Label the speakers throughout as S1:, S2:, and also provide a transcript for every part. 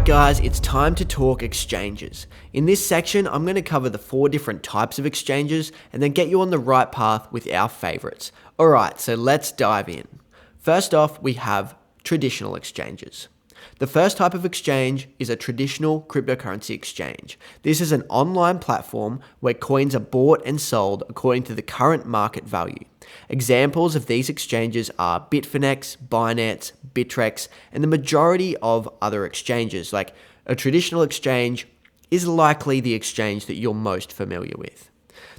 S1: guys, it's time to talk exchanges. In this section, I'm going to cover the 4 different types of exchanges and then get you on the right path with our favorites. Alright, so let's dive in. First off, we have traditional exchanges. The first type of exchange is a traditional cryptocurrency exchange. This is an online platform where coins are bought and sold according to the current market value. Examples of these exchanges are Bitfinex, Binance, Bittrex, and the majority of other exchanges. Like a traditional exchange is likely the exchange that you're most familiar with.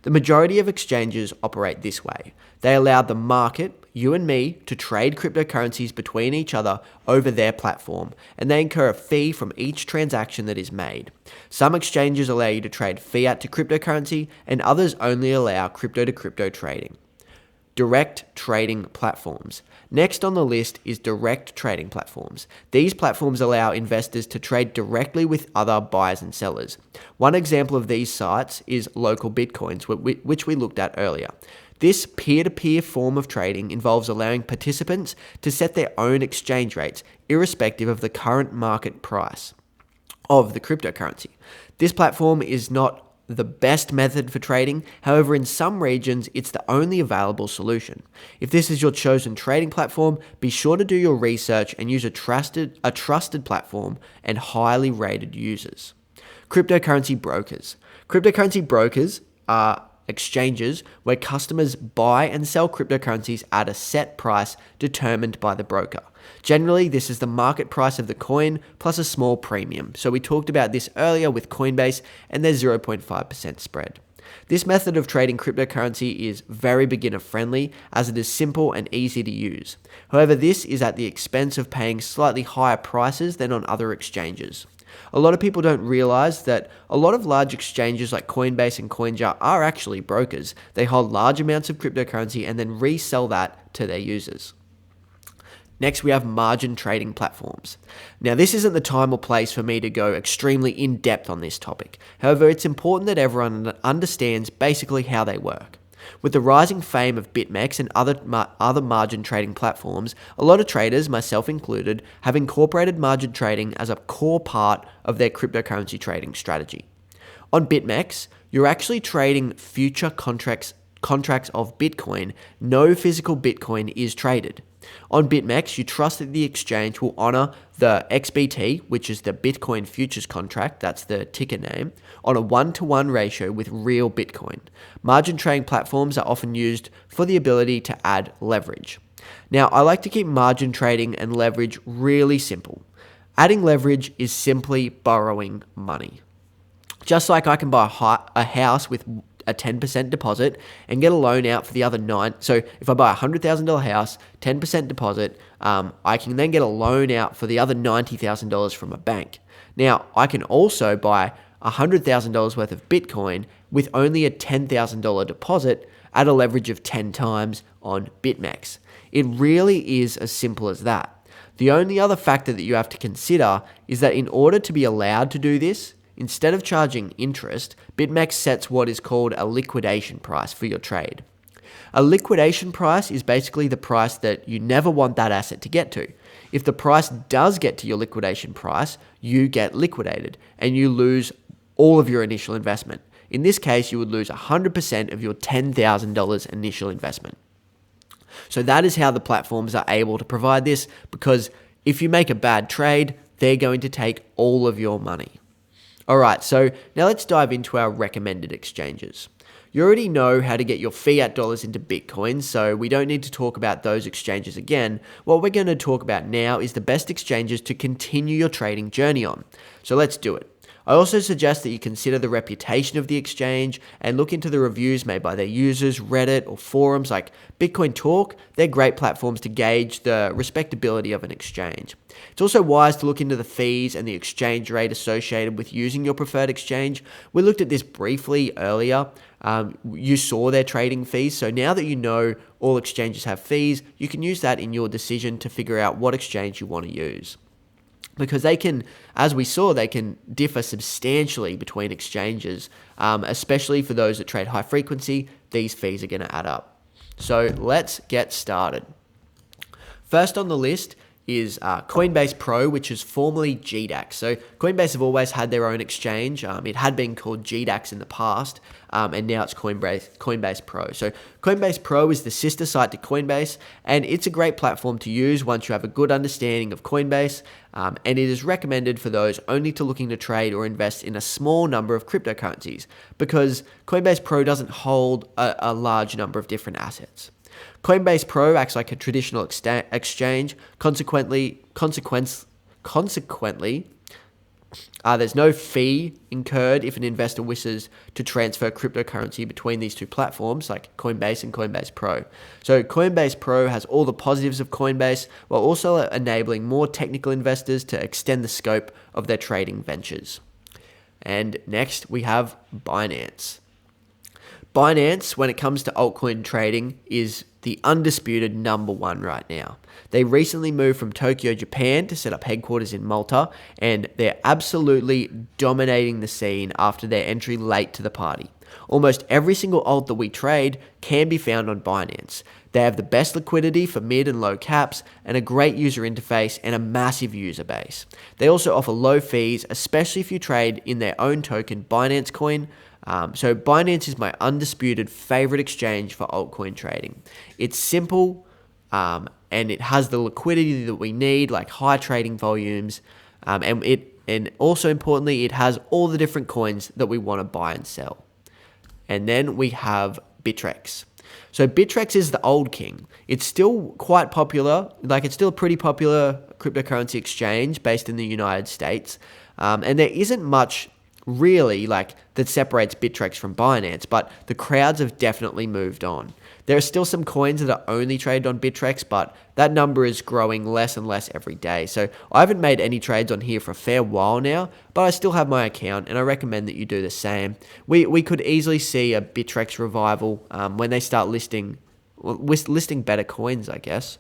S1: The majority of exchanges operate this way. They allow the market, you and me, to trade cryptocurrencies between each other over their platform, and they incur a fee from each transaction that is made. Some exchanges allow you to trade fiat to cryptocurrency, and others only allow crypto to crypto trading. Direct trading platforms. Next on the list is direct trading platforms. These platforms allow investors to trade directly with other buyers and sellers. One example of these sites is local bitcoins, which we looked at earlier. This peer-to-peer form of trading involves allowing participants to set their own exchange rates, irrespective of the current market price of the cryptocurrency. This platform is not the best method for trading. However, in some regions, it's the only available solution. If this is your chosen trading platform, be sure to do your research and use a trusted platform and highly rated users. Cryptocurrency brokers. Cryptocurrency brokers are exchanges where customers buy and sell cryptocurrencies at a set price determined by the broker. Generally, this is the market price of the coin plus a small premium. So we talked about this earlier with Coinbase and their 0.5% spread. This method of trading cryptocurrency is very beginner friendly as it is simple and easy to use. However, this is at the expense of paying slightly higher prices than on other exchanges. A lot of people don't realize that a lot of large exchanges like Coinbase and CoinJar are actually brokers. They hold large amounts of cryptocurrency and then resell that to their users. Next, we have margin trading platforms. Now, this isn't the time or place for me to go extremely in-depth on this topic. However, it's important that everyone understands basically how they work. With the rising fame of BitMEX and other margin trading platforms, a lot of traders, myself included, have incorporated margin trading as a core part of their cryptocurrency trading strategy. On BitMEX, you're actually trading future contracts of Bitcoin. No physical Bitcoin is traded. On BitMEX, you trust that the exchange will honor the XBT, which is the Bitcoin futures contract, that's the ticker name, on a 1-to-1 ratio with real Bitcoin. Margin trading platforms are often used for the ability to add leverage. Now, I like to keep margin trading and leverage really simple. Adding leverage is simply borrowing money. Just like I can buy a house with a 10% deposit and get a loan out for the other 9. So if I buy a $100,000 house, 10% deposit, I can then get a loan out for the other $90,000 from a bank. Now, I can also buy $100,000 worth of Bitcoin with only a $10,000 deposit at a leverage of 10 times on BitMEX. It really is as simple as that. The only other factor that you have to consider is that in order to be allowed to do this, instead of charging interest, BitMEX sets what is called a liquidation price for your trade. A liquidation price is basically the price that you never want that asset to get to. If the price does get to your liquidation price, you get liquidated and you lose all of your initial investment. In this case, you would lose 100% of your $10,000 initial investment. So that is how the platforms are able to provide this, because if you make a bad trade, they're going to take all of your money. Alright, so now let's dive into our recommended exchanges. You already know how to get your fiat dollars into Bitcoin, so we don't need to talk about those exchanges again. What we're going to talk about now is the best exchanges to continue your trading journey on. So let's do it. I also suggest that you consider the reputation of the exchange and look into the reviews made by their users, Reddit, or forums like Bitcoin Talk. They're great platforms to gauge the respectability of an exchange. It's also wise to look into the fees and the exchange rate associated with using your preferred exchange. We looked at this briefly earlier. You saw their trading fees, so now that you know all exchanges have fees, you can use that in your decision to figure out what exchange you want to use. Because they can, as we saw, they can differ substantially between exchanges, especially for those that trade high frequency. These fees are going to add up. So let's get started. First on the list is Coinbase Pro, which is formerly GDAX. So Coinbase have always had their own exchange. It had been called GDAX in the past, and now it's Coinbase Pro. So Coinbase Pro is the sister site to Coinbase, and it's a great platform to use once you have a good understanding of Coinbase, and it is recommended for those only looking to trade or invest in a small number of cryptocurrencies, because Coinbase Pro doesn't hold a large number of different assets. Coinbase Pro acts like a traditional exchange. Consequently, there's no fee incurred if an investor wishes to transfer cryptocurrency between these two platforms, like Coinbase and Coinbase Pro. So Coinbase Pro has all the positives of Coinbase, while also enabling more technical investors to extend the scope of their trading ventures. And next, we have Binance. Binance, when it comes to altcoin trading, is the undisputed number one right now. They recently moved from Tokyo, Japan to set up headquarters in Malta, and they're absolutely dominating the scene after their entry late to the party. Almost every single alt that we trade can be found on Binance. They have the best liquidity for mid and low caps, and a great user interface and a massive user base. They also offer low fees, especially if you trade in their own token, Binance Coin. So Binance is my undisputed favorite exchange for altcoin trading. It's simple, and it has the liquidity that we need, like high trading volumes, and also importantly, it has all the different coins that we want to buy and sell. And then we have Bittrex. So Bittrex is the old king. It's still quite popular, it's still a pretty popular cryptocurrency exchange based in the United States, and there isn't much really that separates Bittrex from Binance, but the crowds have definitely moved on. There are still some coins that are only traded on Bittrex, but that number is growing less and less every day. So I haven't made any trades on here for a fair while now, but I still have my account, and I recommend that you do the same. We could easily see a Bittrex revival when they start listing better coins, I guess.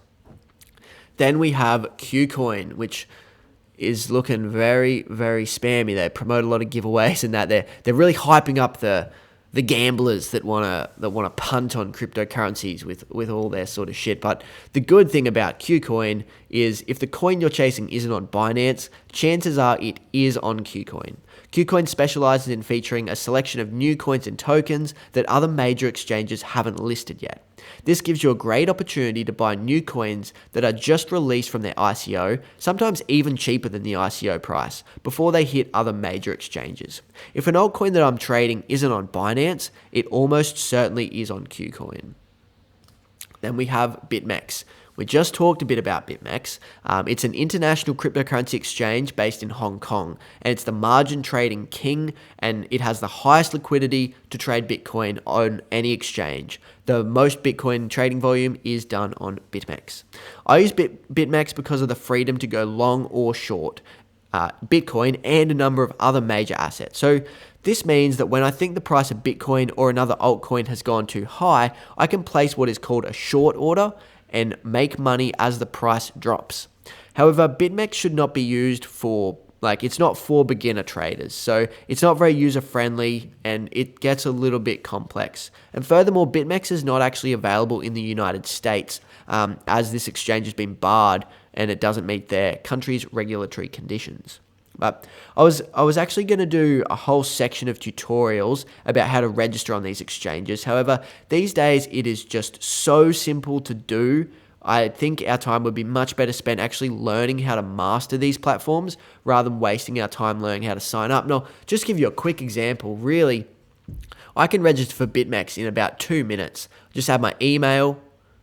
S1: Then we have KuCoin, which is looking very, very spammy. They promote a lot of giveaways and that they're really hyping up the gamblers that wanna punt on cryptocurrencies with all their sort of shit. But the good thing about KuCoin is if the coin you're chasing isn't on Binance, chances are it is on KuCoin. KuCoin specializes in featuring a selection of new coins and tokens that other major exchanges haven't listed yet. This gives you a great opportunity to buy new coins that are just released from their ICO, sometimes even cheaper than the ICO price, before they hit other major exchanges. If an altcoin that I'm trading isn't on Binance, it almost certainly is on KuCoin. Then we have BitMEX. We just talked a bit about BitMEX. It's an international cryptocurrency exchange based in Hong Kong, and it's the margin trading king, and it has the highest liquidity to trade Bitcoin on any exchange. The most Bitcoin trading volume is done on BitMEX. I use BitMEX because of the freedom to go long or short Bitcoin and a number of other major assets. So this means that when I think the price of Bitcoin or another altcoin has gone too high, I can place what is called a short order and make money as the price drops. However, BitMEX should not be used for, it's not for beginner traders. So it's not very user friendly and it gets a little bit complex. And furthermore, BitMEX is not actually available in the United States as this exchange has been barred and it doesn't meet their country's regulatory conditions. But I was actually going to do a whole section of tutorials about how to register on these exchanges. However, these days it is just so simple to do. I think our time would be much better spent actually learning how to master these platforms rather than wasting our time learning how to sign up. Now, just give you a quick example. Really, I can register for BitMEX in about 2 minutes. Just have my email,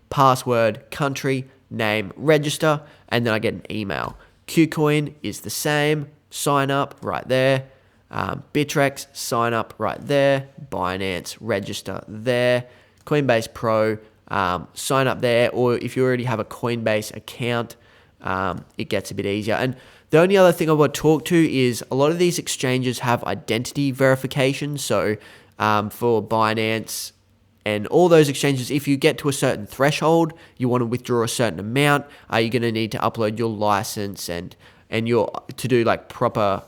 S1: password, country, name, register, and then I get an email. KuCoin is the same. Sign up right there. Bittrex, sign up right there. Binance, register there. Coinbase Pro, sign up there. Or if you already have a Coinbase account, it gets a bit easier. And the only other thing I want to talk to is a lot of these exchanges have identity verification. So for Binance and all those exchanges, if you get to a certain threshold, you want to withdraw a certain amount, you're going to need to upload your license and to do proper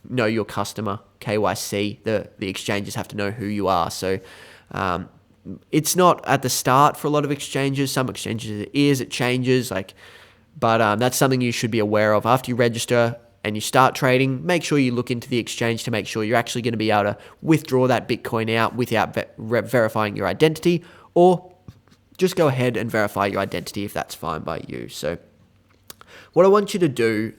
S1: know your customer KYC. The exchanges have to know who you are. So it's not at the start for a lot of exchanges. Some exchanges it is, it changes. But that's something you should be aware of. After you register and you start trading, make sure you look into the exchange to make sure you're actually going to be able to withdraw that Bitcoin out without verifying your identity, or just go ahead and verify your identity if that's fine by you. So what I want you to do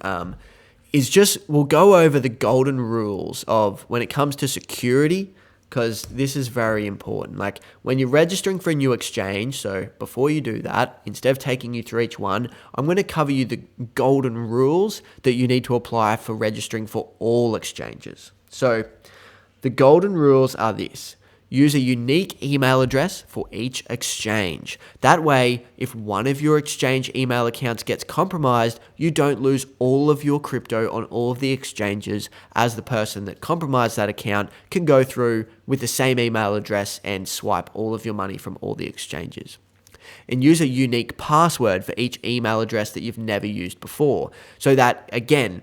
S1: we'll go over the golden rules of when it comes to security, because this is very important. Like when you're registering for a new exchange, so before you do that, instead of taking you through each one, I'm going to cover you the golden rules that you need to apply for registering for all exchanges. So the golden rules are this. Use a unique email address for each exchange. That way, if one of your exchange email accounts gets compromised, you don't lose all of your crypto on all of the exchanges, as the person that compromised that account can go through with the same email address and swipe all of your money from all the exchanges. And use a unique password for each email address that you've never used before, so that, again,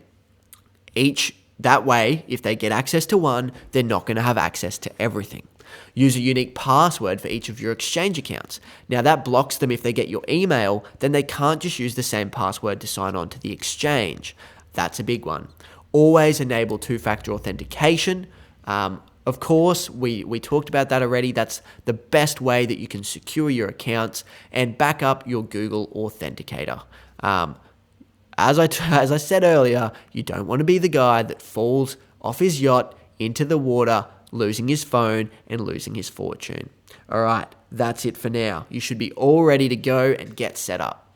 S1: that way, if they get access to one, they're not going to have access to everything. Use a unique password for each of your exchange accounts. Now that blocks them if they get your email, then they can't just use the same password to sign on to the exchange. That's a big one. Always enable two-factor authentication. Of course, we talked about that already. That's the best way that you can secure your accounts, and back up your Google Authenticator. As I said earlier, you don't want to be the guy that falls off his yacht into the water, losing his phone and losing his fortune. All right, that's it for now. You should be all ready to go and get set up.